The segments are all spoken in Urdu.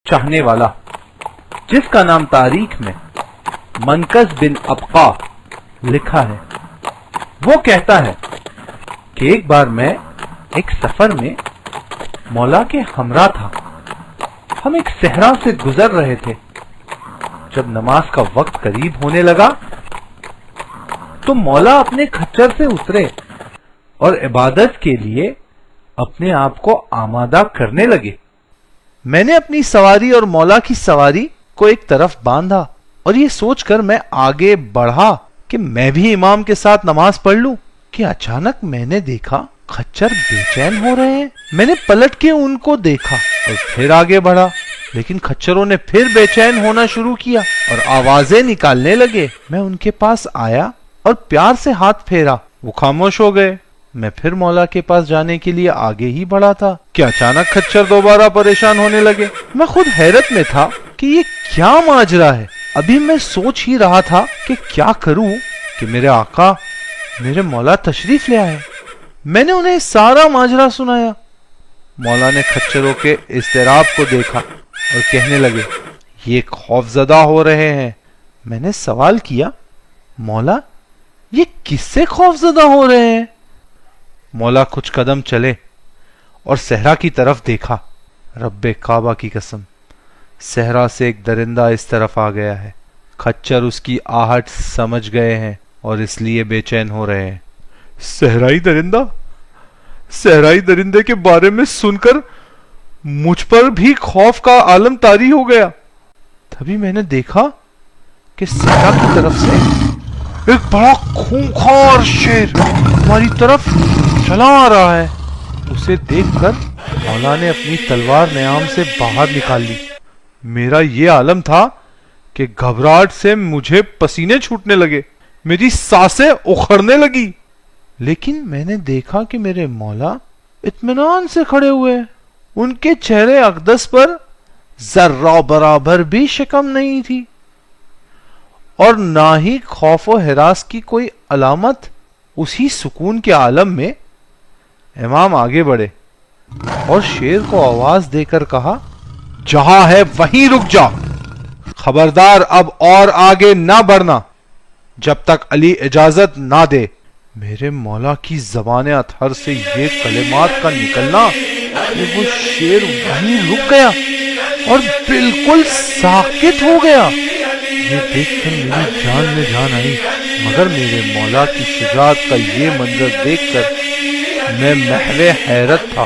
چاہنے والا جس کا نام تاریخ میں منقذ بن ابقا لکھا ہے، وہ کہتا ہے کہ ایک بار میں ایک سفر میں مولا کے ہمراہ تھا۔ ہم ایک صحرا سے گزر رہے تھے۔ جب نماز کا وقت قریب ہونے لگا تو مولا اپنے کھچر سے اترے اور عبادت کے لیے اپنے آپ کو آمادہ کرنے لگے۔ میں نے اپنی سواری اور مولا کی سواری کو ایک طرف باندھا اور یہ سوچ کر میں آگے بڑھا کہ میں بھی امام کے ساتھ نماز پڑھ لوں کہ اچانک میں نے دیکھا کھچر بے چین ہو رہے ہیں۔ میں نے پلٹ کے ان کو دیکھا اور پھر آگے بڑھا، لیکن کھچروں نے پھر بے چین ہونا شروع کیا اور آوازیں نکالنے لگے۔ میں ان کے پاس آیا اور پیار سے ہاتھ پھیرا، وہ خاموش ہو گئے۔ میں پھر مولا کے پاس جانے کے لیے آگے ہی بڑھا تھا کہ اچانک کھچر دوبارہ پریشان ہونے لگے۔ میں خود حیرت میں تھا کہ یہ کیا ماجرا ہے۔ ابھی میں سوچ ہی رہا تھا کہ کیا کروں کہ میرے آقا، میرے مولا تشریف لے آئے۔ میں نے انہیں سارا ماجرا سنایا۔ مولا نے کھچروں کے اضطراب کو دیکھا اور کہنے لگے، یہ خوف زدہ ہو رہے ہیں۔ میں نے سوال کیا، مولا یہ کس سے خوف زدہ ہو رہے ہیں؟ مولا کچھ قدم چلے اور صحرا کی طرف دیکھا۔ رب کعبہ کی قسم، صحرا سے ایک درندہ اس طرف آ گیا ہے۔ کھچر اس کی آہٹ سمجھ گئے ہیں اور اس لیے بے چین ہو رہے ہیں۔ صحرائی درندہ؟ صحرائی درندے کے بارے میں سن کر مجھ پر بھی خوف کا عالم طاری ہو گیا۔ تبھی میں نے دیکھا کہ صحرا کی طرف سے ایک بڑا خونخوار شیر ہماری طرف چلا آ رہا ہے۔ اسے دیکھ کر مولا نے اپنی تلوار نیام سے باہر نکال لی۔ میرا یہ عالم تھا کہ گھبراہٹ سے مجھے پسینے چھوٹنے لگے، میری سانسیں اکھڑنے لگی۔ لیکن میں نے دیکھا کہ میرے مولا اطمینان سے کھڑے ہوئے، ان کے چہرے اقدس پر ذرہ برابر بھی شکم نہیں تھی اور نہ ہی خوف و ہراس کی کوئی علامت۔ اسی سکون کے عالم میں امام آگے بڑھے اور شیر کو آواز دے کر کہا، جہاں ہے وہیں رک جا، خبردار اب اور آگے نہ بڑھنا جب تک علی اجازت نہ دے۔ میرے مولا کی زبان اطہر سے یہ کلمات کا نکلنا کہ وہ شیر وہیں رک گیا اور بالکل ساکت ہو گیا۔ یہ دیکھ کر میری جان میں جان آئی، مگر میرے مولا کی شجاعت کا یہ منظر دیکھ کر میں محو حیرت تھا۔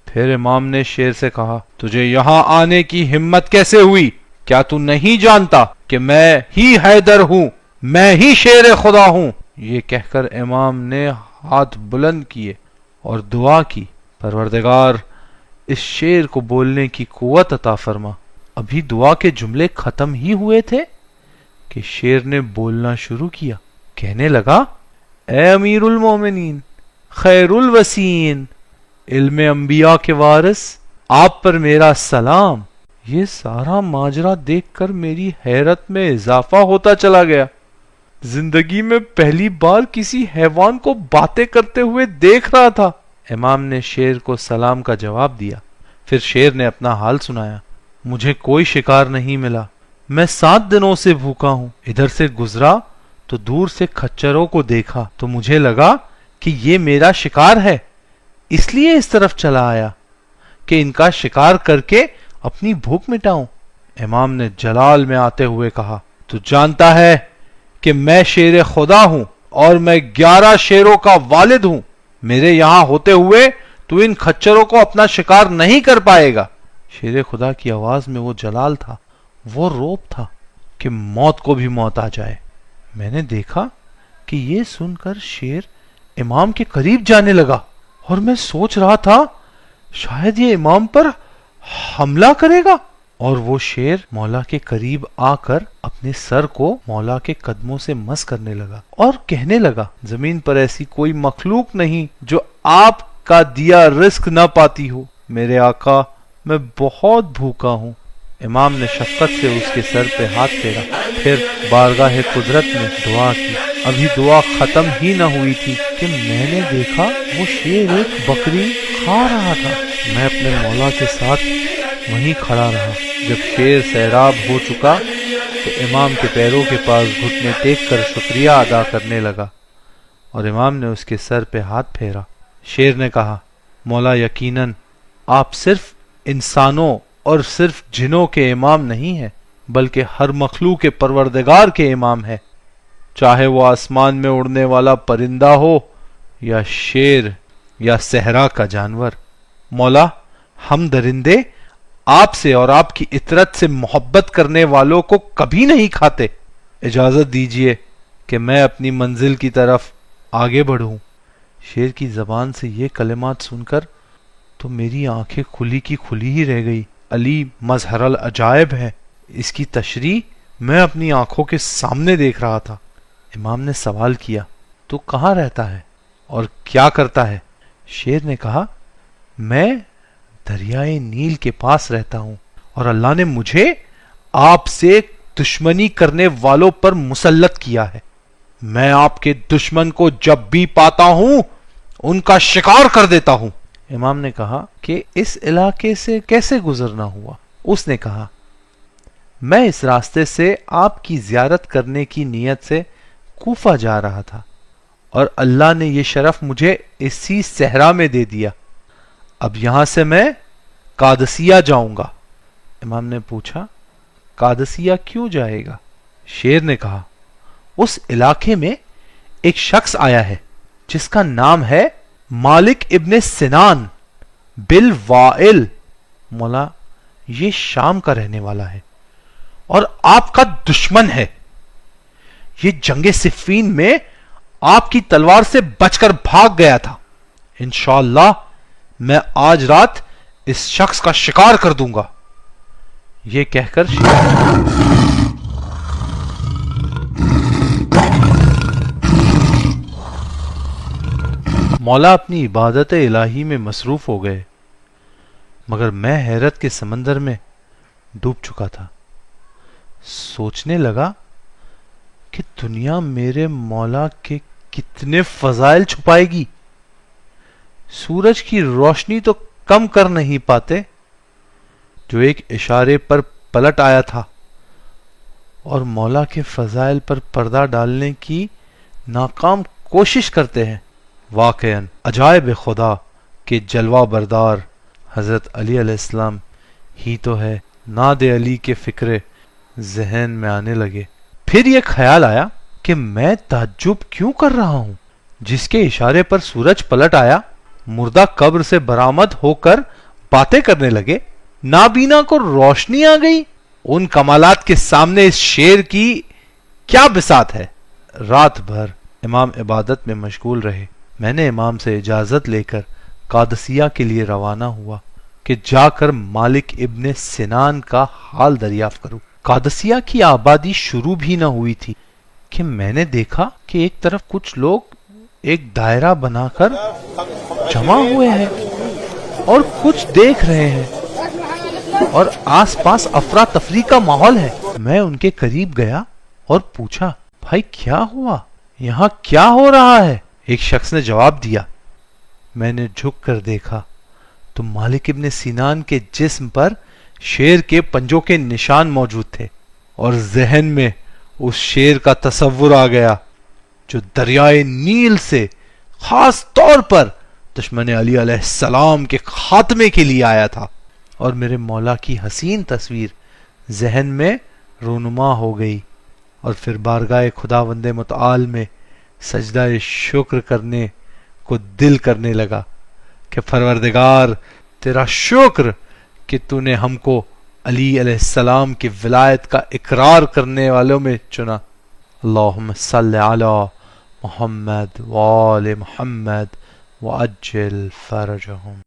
پھر امام نے شیر سے کہا، تجھے یہاں آنے کی ہمت کیسے ہوئی؟ کیا تو نہیں جانتا کہ میں ہی حیدر ہوں، میں ہی شیر خدا ہوں؟ یہ کہہ کر امام نے ہاتھ بلند کیے اور دعا کی، پروردگار اس شیر کو بولنے کی قوت عطا فرما۔ ابھی دعا کے جملے ختم ہی ہوئے تھے کہ شیر نے بولنا شروع کیا، کہنے لگا، اے امیر المومنین، خیر الوسین، علم انبیاء کے وارث، آپ پر میرا سلام۔ یہ سارا ماجرا دیکھ کر میری حیرت میں اضافہ ہوتا چلا گیا۔ زندگی میں پہلی بار کسی حیوان کو باتیں کرتے ہوئے دیکھ رہا تھا۔ امام نے شیر کو سلام کا جواب دیا۔ پھر شیر نے اپنا حال سنایا، مجھے کوئی شکار نہیں ملا، میں 7 دنوں سے بھوکا ہوں۔ ادھر سے گزرا تو دور سے کھچروں کو دیکھا تو مجھے لگا کہ یہ میرا شکار ہے، اس لیے اس طرف چلا آیا کہ ان کا شکار کر کے اپنی بھوک مٹاؤں۔ امام نے جلال میں آتے ہوئے کہا، تو جانتا ہے کہ میں شیر خدا ہوں اور میں 11 شیروں کا والد ہوں، میرے یہاں ہوتے ہوئے تو ان کھچروں کو اپنا شکار نہیں کر پائے گا۔ شیر خدا کی آواز میں وہ جلال تھا، وہ روب تھا کہ موت کو بھی موت آ جائے۔ میں نے دیکھا کہ یہ سن کر شیر امام کے قریب جانے لگا اور میں سوچ رہا تھا شاید یہ امام پر حملہ کرے گا، اور وہ شیر مولا کے قریب آ کر اپنے سر کو مولا کے قدموں سے مس کرنے لگا اور کہنے لگا، زمین پر ایسی کوئی مخلوق نہیں جو آپ کا دیا رزق نہ پاتی ہو، میرے آقا میں بہت بھوکا ہوں۔ امام نے شفقت سے اس کے سر پہ ہاتھ پھیرا، پھر بارگاہ قدرت میں دعا کی۔ ابھی دعا ختم ہی نہ ہوئی تھی کہ میں نے دیکھا وہ شیر ایک بکری کھا رہا تھا۔ میں اپنے مولا کے ساتھ وہیں کھڑا رہا۔ جب شیر سیراب ہو چکا تو امام کے پیروں کے پاس گھٹنے ٹیک کر شکریہ ادا کرنے لگا اور امام نے اس کے سر پہ ہاتھ پھیرا۔ شیر نے کہا، مولا یقیناً آپ صرف انسانوں اور صرف جنوں کے امام نہیں ہیں بلکہ ہر مخلوق کے پروردگار کے امام ہیں، چاہے وہ آسمان میں اڑنے والا پرندہ ہو یا شیر یا صحرا کا جانور۔ مولا، ہم درندے آپ سے اور آپ کی اطرت سے محبت کرنے والوں کو کبھی نہیں کھاتے۔ اجازت دیجئے کہ میں اپنی منزل کی طرف آگے بڑھوں۔ شیر کی زبان سے یہ کلمات سن کر تو میری آنکھیں کھلی کی کھلی ہی رہ گئی۔ علی مظہر العجائب ہے، اس کی تشریح میں اپنی آنکھوں کے سامنے دیکھ رہا تھا۔ امام نے سوال کیا، تو کہاں رہتا ہے اور کیا کرتا ہے؟ شیر نے کہا، میں دریائے نیل کے پاس رہتا ہوں اور اللہ نے مجھے آپ سے دشمنی کرنے والوں پر مسلط کیا ہے۔ میں آپ کے دشمن کو جب بھی پاتا ہوں ان کا شکار کر دیتا ہوں۔ امام نے کہا کہ اس علاقے سے کیسے گزرنا ہوا؟ اس نے کہا، میں اس راستے سے آپ کی زیارت کرنے کی نیت سے کوفہ جا رہا تھا اور اللہ نے یہ شرف مجھے اسی صحرا میں دے دیا۔ اب یہاں سے میں قادسیہ جاؤں گا۔ امام نے پوچھا، قادسیہ کیوں جائے گا؟ شیر نے کہا، اس علاقے میں ایک شخص آیا ہے جس کا نام ہے مالک ابن سنان بالوائل۔ مولا، یہ شام کا رہنے والا ہے اور آپ کا دشمن ہے۔ یہ جنگ صفین میں آپ کی تلوار سے بچ کر بھاگ گیا تھا۔ انشاءاللہ میں آج رات اس شخص کا شکار کر دوں گا۔ یہ کہہ کر مولا اپنی عبادت الہی میں مصروف ہو گئے، مگر میں حیرت کے سمندر میں ڈوب چکا تھا۔ سوچنے لگا کہ دنیا میرے مولا کے کتنے فضائل چھپائے گی۔ سورج کی روشنی تو کم کر نہیں پاتے جو ایک اشارے پر پلٹ آیا تھا، اور مولا کے فضائل پر پردہ ڈالنے کی ناکام کوشش کرتے ہیں۔ واقعاً عجائب خدا کے جلوہ بردار حضرت علی علیہ السلام ہی تو ہے۔ ناد علی کے فکرے ذہن میں آنے لگے۔ پھر یہ خیال آیا کہ میں تعجب کیوں کر رہا ہوں؟ جس کے اشارے پر سورج پلٹ آیا، مردہ قبر سے برآمد ہو کر باتیں کرنے لگے، نابینا کو روشنی آ گئی۔ ان کمالات کے سامنے اس شیر کی کیا بساط ہے؟ رات بھر امام عبادت میں مشغول رہے۔ میں نے امام سے اجازت لے کر قادسیہ کے لیے روانہ ہوا کہ جا کر مالک ابن سنان کا حال دریافت کروں۔ قادسیہ کی آبادی شروع بھی نہ ہوئی تھی کہ میں نے دیکھا کہ ایک طرف کچھ لوگ ایک دائرہ بنا کر جمع ہوئے ہیں اور کچھ دیکھ رہے ہیں، اور آس پاس افراتفری کا ماحول ہے۔ میں ان کے قریب گیا اور پوچھا، بھائی کیا ہوا؟ یہاں کیا ہو رہا ہے؟ ایک شخص نے جواب دیا۔ میں نے جھک کر دیکھا تو مالک ابن سنان کے جسم پر شیر کے پنجوں کے نشان موجود تھے، اور ذہن میں اس شیر کا تصور آ گیا جو دریائے نیل سے خاص طور پر دشمن علی علیہ السلام کے خاتمے کے لیے آیا تھا، اور میرے مولا کی حسین تصویر ذہن میں رونما ہو گئی، اور پھر بارگاہ خداوند متعال میں سجدہ شکر کرنے کو دل کرنے لگا کہ پروردگار تیرا شکر کہ تو نے ہم کو علی علیہ السلام کی ولایت کا اقرار کرنے والوں میں چنا۔ اللہم صلی علی محمد وآل محمد وعجل فرجہم۔